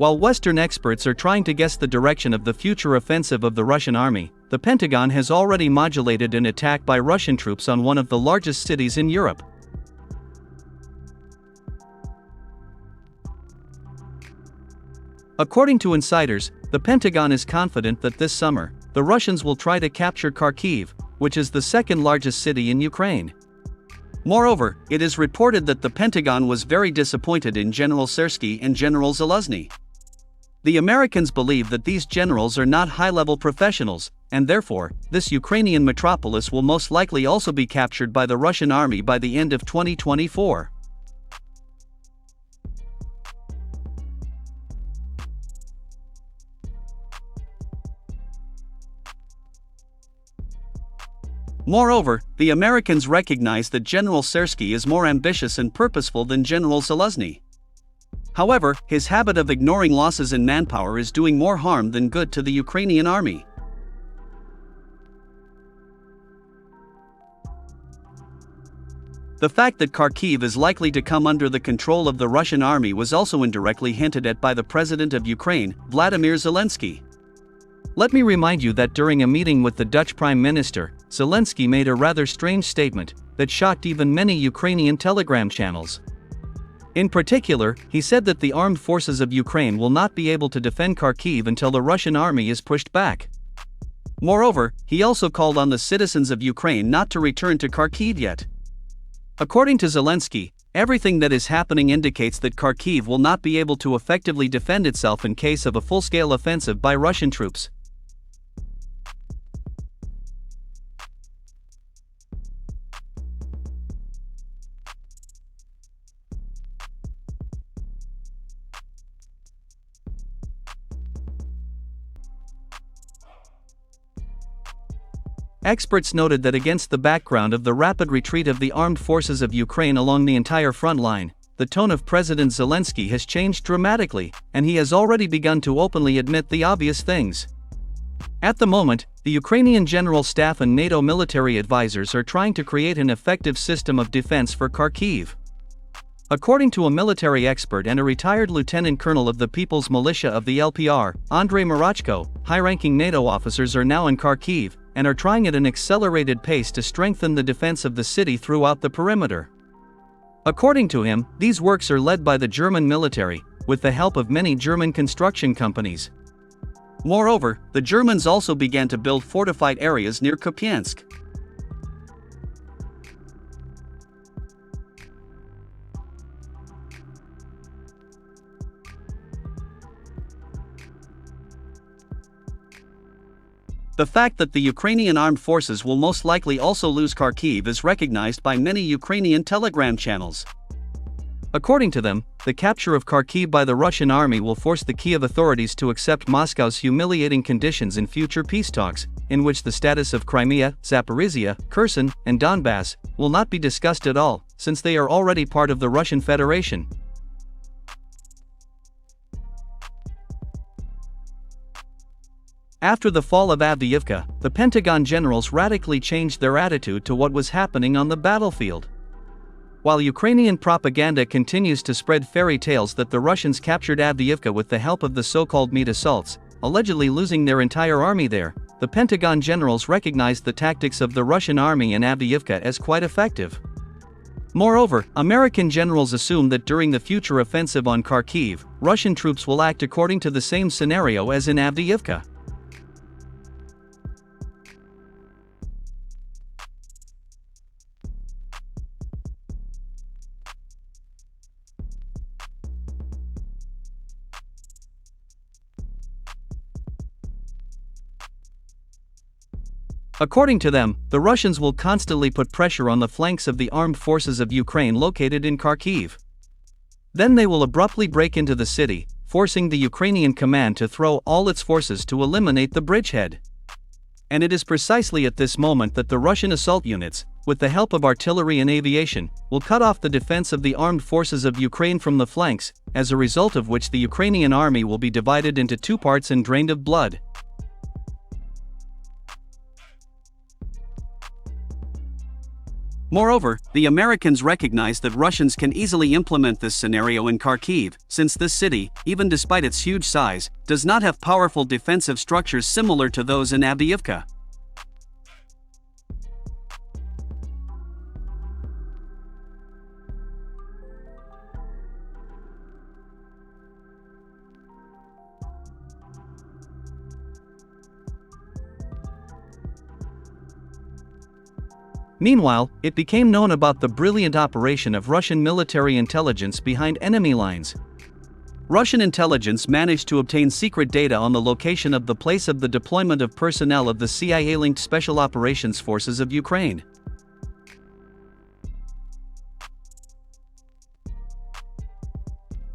While Western experts are trying to guess the direction of the future offensive of the Russian army, the Pentagon has already modulated an attack by Russian troops on one of the largest cities in Europe. According to insiders, the Pentagon is confident that this summer, the Russians will try to capture Kharkiv, which is the second largest city in Ukraine. Moreover, it is reported that the Pentagon was very disappointed in General Syrskyi and General Zaluzhny. The Americans believe that these generals are not high-level professionals, and therefore, this Ukrainian metropolis will most likely also be captured by the Russian army by the end of 2024. Moreover, the Americans recognize that General Syrskyi is more ambitious and purposeful than General Zaluzhny. However, his habit of ignoring losses in manpower is doing more harm than good to the Ukrainian army. The fact that Kharkiv is likely to come under the control of the Russian army was also indirectly hinted at by the President of Ukraine, Vladimir Zelensky. Let me remind you that during a meeting with the Dutch Prime Minister, Zelensky made a rather strange statement that shocked even many Ukrainian telegram channels. In particular, he said that the armed forces of Ukraine will not be able to defend Kharkiv until the Russian army is pushed back. Moreover, he also called on the citizens of Ukraine not to return to Kharkiv yet. According to Zelensky, everything that is happening indicates that Kharkiv will not be able to effectively defend itself in case of a full-scale offensive by Russian troops. Experts noted that against the background of the rapid retreat of the armed forces of Ukraine along the entire front line, the tone of President Zelensky has changed dramatically, and he has already begun to openly admit the obvious things. At the moment, the Ukrainian General Staff and NATO military advisors are trying to create an effective system of defense for Kharkiv. According to a military expert and a retired lieutenant colonel of the People's Militia of the LPR, Andrei Marachko, high-ranking NATO officers are now in Kharkiv, and are trying at an accelerated pace to strengthen the defense of the city throughout the perimeter. According to him, these works are led by the German military, with the help of many German construction companies. Moreover, the Germans also began to build fortified areas near Kupiansk. The fact that the Ukrainian armed forces will most likely also lose Kharkiv is recognized by many Ukrainian telegram channels. According to them, the capture of Kharkiv by the Russian army will force the Kiev authorities to accept Moscow's humiliating conditions in future peace talks, in which the status of Crimea, Zaporizhia, Kherson, and Donbass will not be discussed at all, since they are already part of the Russian Federation. After the fall of Avdiivka, the Pentagon generals radically changed their attitude to what was happening on the battlefield. While Ukrainian propaganda continues to spread fairy tales that the Russians captured Avdiivka with the help of the so-called meat assaults, allegedly losing their entire army there, the Pentagon generals recognized the tactics of the Russian army in Avdiivka as quite effective. Moreover, American generals assume that during the future offensive on Kharkiv, Russian troops will act according to the same scenario as in Avdiivka. According to them, the Russians will constantly put pressure on the flanks of the armed forces of Ukraine located in Kharkiv. Then they will abruptly break into the city, forcing the Ukrainian command to throw all its forces to eliminate the bridgehead. And it is precisely at this moment that the Russian assault units, with the help of artillery and aviation, will cut off the defense of the armed forces of Ukraine from the flanks, as a result of which the Ukrainian army will be divided into two parts and drained of blood. Moreover, the Americans recognize that Russians can easily implement this scenario in Kharkiv, since this city, even despite its huge size, does not have powerful defensive structures similar to those in Avdiivka. Meanwhile, it became known about the brilliant operation of Russian military intelligence behind enemy lines. Russian intelligence managed to obtain secret data on the location of the place of the deployment of personnel of the CIA-linked Special Operations Forces of Ukraine.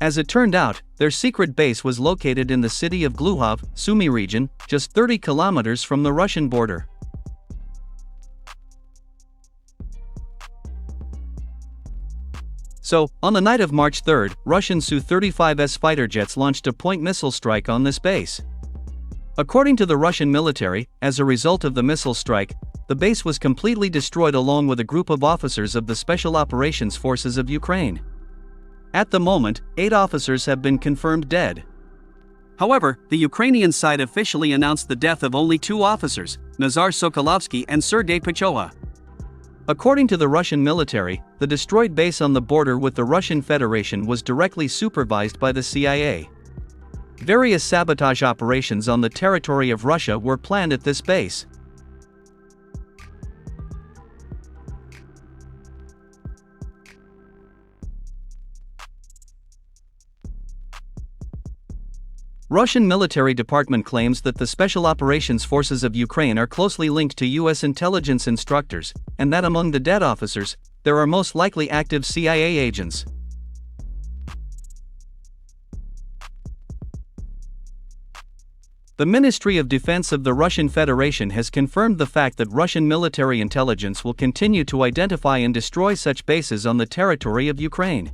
As it turned out, their secret base was located in the city of Gluhov, SUMY region, just 30 kilometers from the Russian border. So, on the night of March 3, Russian Su-35S fighter jets launched a point missile strike on this base. According to the Russian military, as a result of the missile strike, the base was completely destroyed along with a group of officers of the Special Operations Forces of Ukraine. At the moment, 8 officers have been confirmed dead. However, the Ukrainian side officially announced the death of only 2 officers, Nazar Sokolovsky and Sergei Pachova. According to the Russian military, the destroyed base on the border with the Russian Federation was directly supervised by the CIA. Various sabotage operations on the territory of Russia were planned at this base. Russian military department claims that the Special Operations Forces of Ukraine are closely linked to U.S. intelligence instructors, and that among the dead officers, there are most likely active CIA agents. The Ministry of Defense of the Russian Federation has confirmed the fact that Russian military intelligence will continue to identify and destroy such bases on the territory of Ukraine.